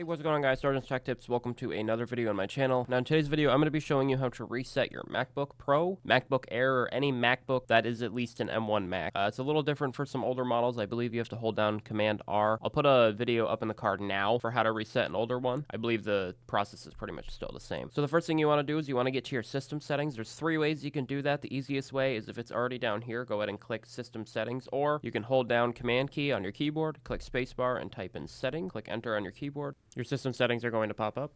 Hey, what's going on, guys? SargeantsTechTips. Welcome to another video on my channel. Now, in today's video, I'm going to be showing you how to reset your MacBook Pro, MacBook Air, or any MacBook that is at least an M1 Mac. It's a little different for some older models. I believe you have to hold down Command R. I'll put a video up in the card now for how to reset an older one. I believe the process is pretty much still the same. So the first thing you want to do is you want to get to your system settings. There's three ways you can do that. The easiest way is if it's already down here, go ahead and click System Settings, or you can hold down Command key on your keyboard, click Spacebar, and type in Setting. Click Enter on your keyboard. Your system settings are going to pop up.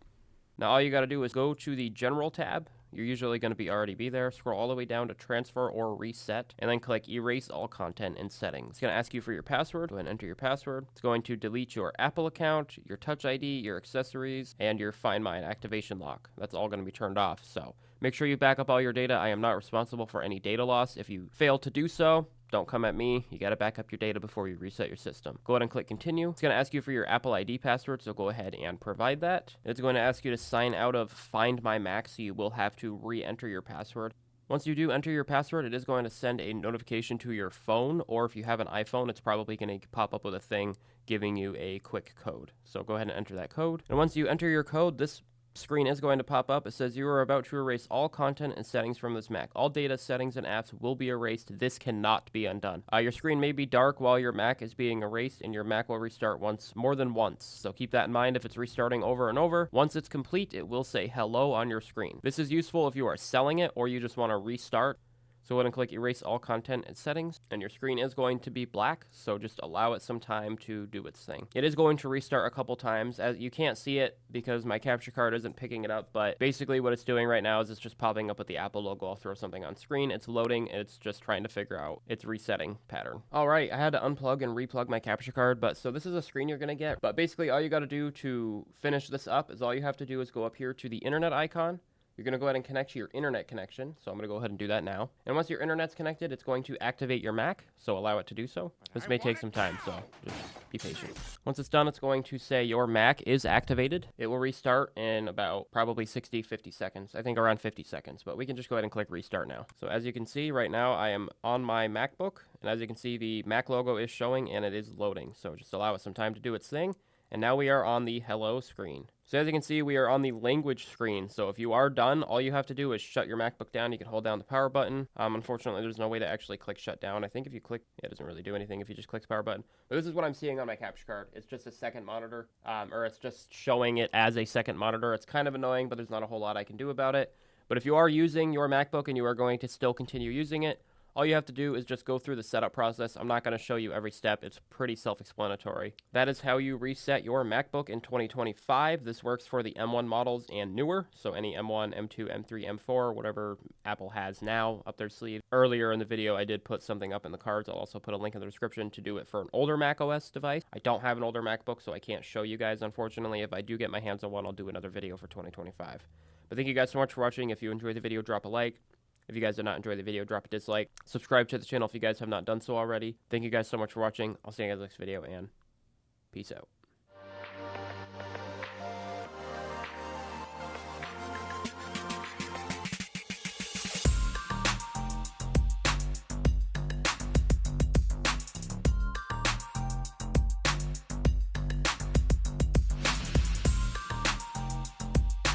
Now all you got to do is go to the General tab. You're usually going to already be there. Scroll all the way down to Transfer or Reset, and then click Erase All Content and Settings. It's going to ask you for your password. Go ahead and enter your password. It's going to delete your Apple account, your Touch ID, your accessories, and your Find My activation lock. That's all going to be turned off. So make sure you back up all your data. I am not responsible for any data loss. If you fail to do so, don't come at me. You got to back up your data before you reset your system. Go ahead and click Continue. It's going to ask you for your Apple ID password, so go ahead and provide that. It's going to ask you to sign out of Find My Mac, so you will have to re-enter your password. Once you do enter your password, it is going to send a notification to your phone, or if you have an iPhone, it's probably going to pop up with a thing giving you a quick code. So go ahead and enter that code. And once you enter your code, this screen is going to pop up. It says you are about to erase all content and settings from this Mac. All data, settings, and apps will be erased. This cannot be undone. Your screen may be dark while your Mac is being erased, and your Mac will restart more than once. So keep that in mind if it's restarting over and over. Once it's complete, it will say hello on your screen. This is useful if you are selling it or you just want to restart. So go ahead and click Erase All Content and Settings, and your screen is going to be black, so just allow it some time to do its thing. It is going to restart a couple times. As you can't see it because my capture card isn't picking it up, but basically what it's doing right now is it's just popping up with the Apple logo. I'll throw something on screen. It's loading, and it's just trying to figure out its resetting pattern. All right, I had to unplug and replug my capture card, so this is a screen you're going to get. But basically all you got to do to finish this up is all you have to do is go up here to the internet icon. You're going to go ahead and connect to your internet connection. So I'm going to go ahead and do that now. And once your internet's connected, it's going to activate your Mac. So allow it to do so. This may take some time, so just be patient. Once it's done, it's going to say your Mac is activated. It will restart in about probably 60, 50 seconds. I think around 50 seconds, but we can just go ahead and click restart now. So as you can see right now, I am on my MacBook. And as you can see, the Mac logo is showing and it is loading. So just allow it some time to do its thing. And now we are on the hello screen. So as you can see, we are on the language screen. So if you are done, all you have to do is shut your MacBook down. You can hold down the power button. Unfortunately, there's no way to actually click shut down. I think if you click, it doesn't really do anything if you just click the power button. But this is what I'm seeing on my capture card. It's just a second monitor, or it's just showing it as a second monitor. It's kind of annoying, but there's not a whole lot I can do about it. But if you are using your MacBook and you are going to still continue using it, all you have to do is just go through the setup process. I'm not going to show you every step. It's pretty self-explanatory. That is how you reset your MacBook in 2025. This works for the M1 models and newer. So any M1, M2, M3, M4, whatever Apple has now up their sleeve. Earlier in the video, I did put something up in the cards. I'll also put a link in the description to do it for an older Mac OS device. I don't have an older MacBook, so I can't show you guys, unfortunately. If I do get my hands on one, I'll do another video for 2025. But thank you guys so much for watching. If you enjoyed the video, drop a like. If you guys did not enjoy the video, drop a dislike. Subscribe to the channel if you guys have not done so already. Thank you guys so much for watching. I'll see you guys next video, and peace out.